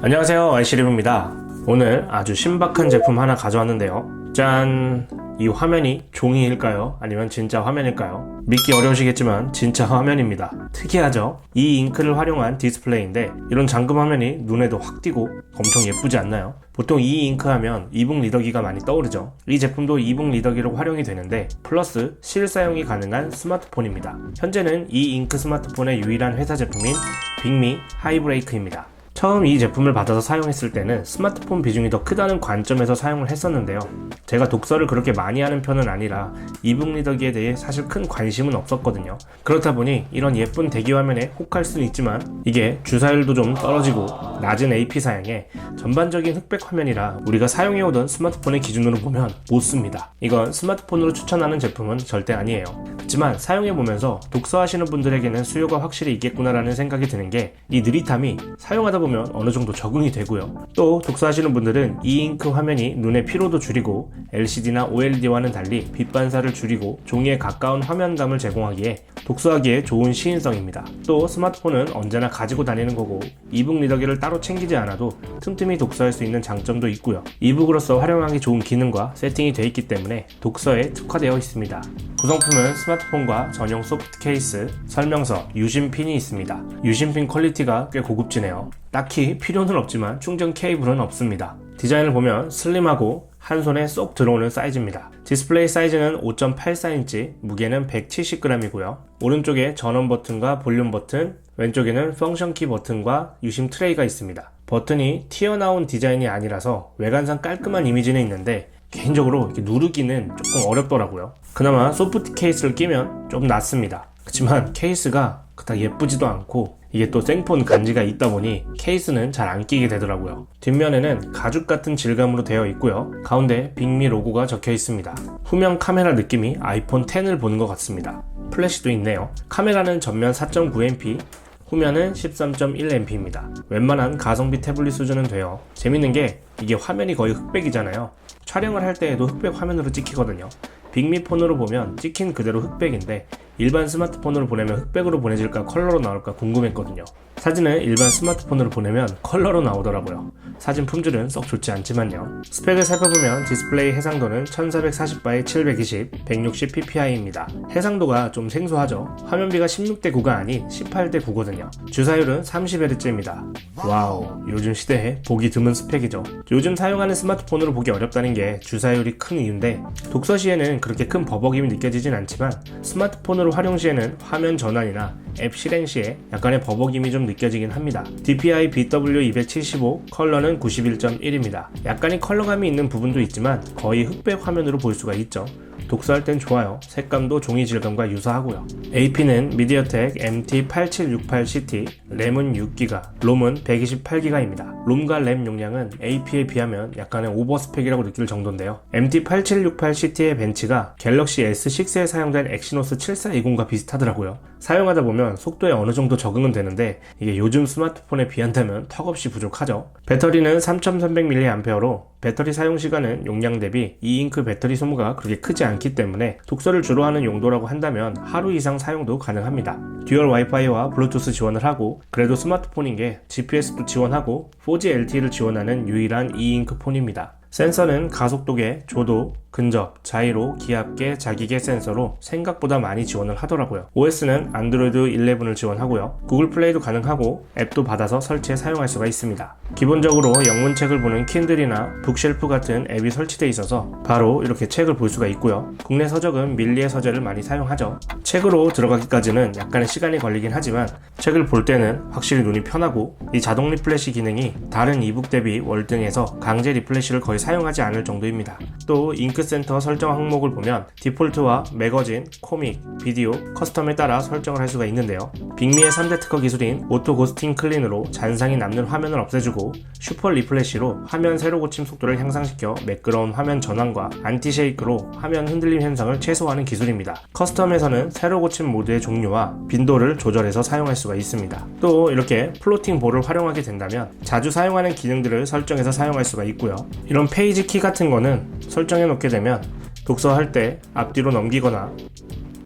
안녕하세요, 아이씨리뷰입니다. 오늘 아주 신박한 제품 하나 가져왔는데요. 짠! 이 화면이 종이일까요? 아니면 진짜 화면일까요? 믿기 어려우시겠지만 진짜 화면입니다. 특이하죠? 이 잉크를 활용한 디스플레이인데 이런 잠금 화면이 눈에도 확 띄고 엄청 예쁘지 않나요? 보통 이 잉크 하면 이북 리더기가 많이 떠오르죠. 이 제품도 이북 리더기로 활용이 되는데 플러스 실사용이 가능한 스마트폰입니다. 현재는 이 잉크 스마트폰의 유일한 회사 제품인 빅미 하이브레이크입니다. 처음 이 제품을 받아서 사용했을 때는 스마트폰 비중이 더 크다는 관점에서 사용을 했었는데요. 제가 독서를 그렇게 많이 하는 편은 아니라 이북 리더기에 대해 사실 큰 관심은 없었거든요. 그렇다 보니 이런 예쁜 대기 화면에 혹할 수는 있지만 이게 주사율도 좀 떨어지고 낮은 AP 사양에 전반적인 흑백 화면이라 우리가 사용해오던 스마트폰의 기준으로 보면 못 씁니다. 이건 스마트폰으로 추천하는 제품은 절대 아니에요. 그렇지만 사용해보면서 독서하시는 분들에게는 수요가 확실히 있겠구나라는 생각이 드는 게 이 느릿함이 사용하다 보면 어느 정도 적응이 되고요. 또 독서하시는 분들은 이 잉크 화면이 눈의 피로도 줄이고 LCD나 OLED와는 달리 빛 반사를 줄이고 종이에 가까운 화면감을 제공하기에 독서하기에 좋은 시인성입니다. 또 스마트폰은 언제나 가지고 다니는 거고 이북 리더기를 따로 챙기지 않아도 틈틈이 독서할 수 있는 장점도 있고요. 이북으로서 활용하기 좋은 기능과 세팅이 되어 있기 때문에 독서에 특화되어 있습니다. 구성품은 스마트폰과 전용 소프트 케이스, 설명서, 유심핀이 있습니다. 유심핀 퀄리티가 꽤 고급지네요. 딱히 필요는 없지만 충전 케이블은 없습니다. 디자인을 보면 슬림하고 한 손에 쏙 들어오는 사이즈입니다. 디스플레이 사이즈는 5.84인치, 무게는 170g이고요. 오른쪽에 전원 버튼과 볼륨 버튼, 왼쪽에는 펑션 키 버튼과 유심 트레이가 있습니다. 버튼이 튀어나온 디자인이 아니라서 외관상 깔끔한 이미지는 있는데 개인적으로 이렇게 누르기는 조금 어렵더라고요. 그나마 소프트 케이스를 끼면 좀 낫습니다. 그렇지만 케이스가 그닥 예쁘지도 않고 이게 또 생폰 간지가 있다 보니 케이스는 잘 안 끼게 되더라고요. 뒷면에는 가죽 같은 질감으로 되어 있고요. 가운데 빅미 로고가 적혀 있습니다. 후면 카메라 느낌이 아이폰 X을 보는 것 같습니다. 플래시도 있네요. 카메라는 전면 4.9MP, 후면은 13.1MP입니다. 웬만한 가성비 태블릿 수준은 돼요. 재밌는 게 이게 화면이 거의 흑백이잖아요. 촬영을 할 때에도 흑백 화면으로 찍히거든요. 빅미 폰으로 보면 찍힌 그대로 흑백인데 일반 스마트폰으로 보내면 흑백으로 보내질까 컬러로 나올까 궁금했거든요. 사진을 일반 스마트폰으로 보내면 컬러로 나오더라고요. 사진 품질은 썩 좋지 않지만요. 스펙을 살펴보면 디스플레이 해상도는 1440x 720, 160ppi입니다. 해상도가 좀 생소하죠. 화면비가 16:9가 아닌 18:9거든요. 주사율은 30Hz입니다. 와우, 요즘 시대에 보기 드문 스펙이죠. 요즘 사용하는 스마트폰으로 보기 어렵다는 게 주사율이 큰 이유인데 독서 시에는 그렇게 큰 버벅임이 느껴지진 않지만 스마트폰으로 활용 시에는 화면 전환이나 앱 실행 시에 약간의 버벅임이 좀 느껴지긴 합니다. DPI BW275, 컬러는 91.1입니다. 약간의 컬러감이 있는 부분도 있지만 거의 흑백 화면으로 볼 수가 있죠. 독서할 땐 좋아요. 색감도 종이 질감과 유사하고요. AP는 미디어텍 MT8768CT, 램은 6GB, 롬은 128GB입니다. 롬과 램 용량은 AP에 비하면 약간의 오버스펙이라고 느낄 정도인데요. MT8768CT의 벤치가 갤럭시 S6에 사용된 엑시노스 7420과 비슷하더라고요. 사용하다 보면 속도에 어느 정도 적응은 되는데 이게 요즘 스마트폰에 비한다면 턱없이 부족하죠. 배터리는 3300mAh로 배터리 사용 시간은 용량 대비 이 잉크 배터리 소모가 그렇게 크지 않기 때문에 독서를 주로 하는 용도라고 한다면 하루 이상 사용도 가능합니다. 듀얼 와이파이와 블루투스 지원을 하고 그래도 스마트폰인 게 GPS도 지원하고 4G LTE를 지원하는 유일한 이 잉크 폰입니다. 센서는 가속도계, 조도, 근접, 자이로, 기압계, 자기계 센서로 생각보다 많이 지원을 하더라고요. OS는 안드로이드 11을 지원하고요. 구글 플레이도 가능하고 앱도 받아서 설치해 사용할 수가 있습니다. 기본적으로 영문책을 보는 킨들이나 북쉘프 같은 앱이 설치되어 있어서 바로 이렇게 책을 볼 수가 있고요. 국내 서적은 밀리의 서재를 많이 사용하죠. 책으로 들어가기까지는 약간의 시간이 걸리긴 하지만 책을 볼 때는 확실히 눈이 편하고 이 자동 리플래시 기능이 다른 이북 대비 월등해서 강제 리플래시를 거의 사용하지 않을 정도입니다. 또 잉크센터 설정 항목을 보면 디폴트와 매거진, 코믹, 비디오, 커스텀에 따라 설정을 할 수가 있는데요. 빅미의 3대 특허 기술인 오토 고스팅 클린으로 잔상이 남는 화면을 없애주고 슈퍼 리플래시로 화면 세로 고침 속도를 향상시켜 매끄러운 화면 전환과 안티쉐이크로 화면 흔들림 현상을 최소화하는 기술입니다. 커스텀에서는 세로 고침 모드의 종류와 빈도를 조절해서 사용할 수가 있습니다. 또 이렇게 플로팅 볼을 활용하게 된다면 자주 사용하는 기능들을 설정해서 사용할 수가 있고요. 이런 페이지 키 같은 거는 설정해 놓게 되면 독서할 때 앞뒤로 넘기거나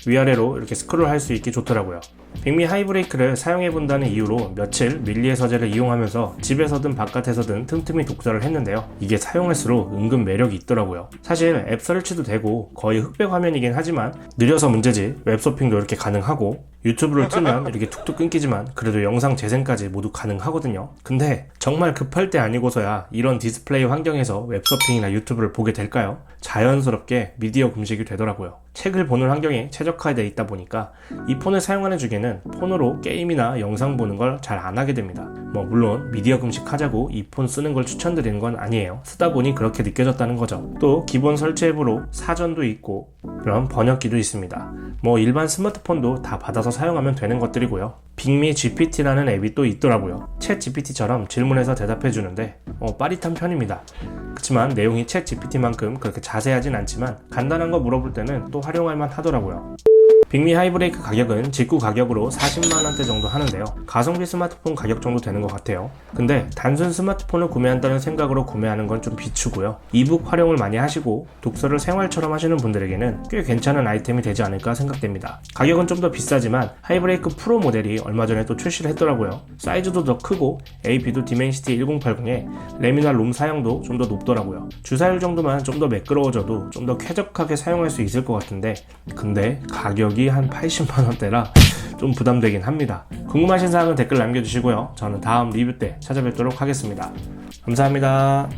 위아래로 이렇게 스크롤 할 수 있게 좋더라고요. 빅미 하이브레이크를 사용해본다는 이유로 며칠 밀리의 서재를 이용하면서 집에서든 바깥에서든 틈틈이 독서를 했는데요. 이게 사용할수록 은근 매력이 있더라고요. 사실 앱 설치도 되고 거의 흑백 화면이긴 하지만 느려서 문제지 웹서핑도 이렇게 가능하고 유튜브를 틀면 이렇게 툭툭 끊기지만 그래도 영상 재생까지 모두 가능하거든요. 근데 정말 급할 때 아니고서야 이런 디스플레이 환경에서 웹서핑이나 유튜브를 보게 될까요? 자연스럽게 미디어 금식이 되더라고요. 책을 보는 환경에 최적화되어 있다 보니까 이 폰을 사용하는 중에는 폰으로 게임이나 영상 보는 걸 잘 안 하게 됩니다. 물론 미디어 금식하자고 이 폰 쓰는 걸 추천드리는 건 아니에요. 쓰다 보니 그렇게 느껴졌다는 거죠. 또 기본 설치 앱으로 사전도 있고 그런 번역기도 있습니다. 일반 스마트폰도 다 받아서 사용하면 되는 것들이고요. 빅미 GPT라는 앱이 또 있더라고요. 챗 GPT처럼 질문해서 대답해주는데 빠릿한 편입니다. 그렇지만 내용이 챗 GPT만큼 그렇게 자세하진 않지만 간단한 거 물어볼 때는 또 활용할 만 하더라고요. 빅미 하이브레이크 가격은 직구 가격으로 40만원대 정도 하는데요. 가성비 스마트폰 가격 정도 되는 것 같아요. 근데 단순 스마트폰을 구매한다는 생각으로 구매하는 건 좀 비추고요. 이북 활용을 많이 하시고 독서를 생활처럼 하시는 분들에게는 꽤 괜찮은 아이템이 되지 않을까 생각됩니다. 가격은 좀 더 비싸지만 하이브레이크 프로 모델이 얼마 전에 또 출시를 했더라고요. 사이즈도 더 크고 AP도 디멘시티 1080에 램이나 롬 사용도 좀 더 높더라고요. 주사율 정도만 좀 더 매끄러워져도 좀 더 쾌적하게 사용할 수 있을 것 같은데 근데 가격이 한 80만원대라 좀 부담되긴 합니다. 궁금하신 사항은 댓글 남겨주시고요. 저는 다음 리뷰 때 찾아뵙도록 하겠습니다. 감사합니다.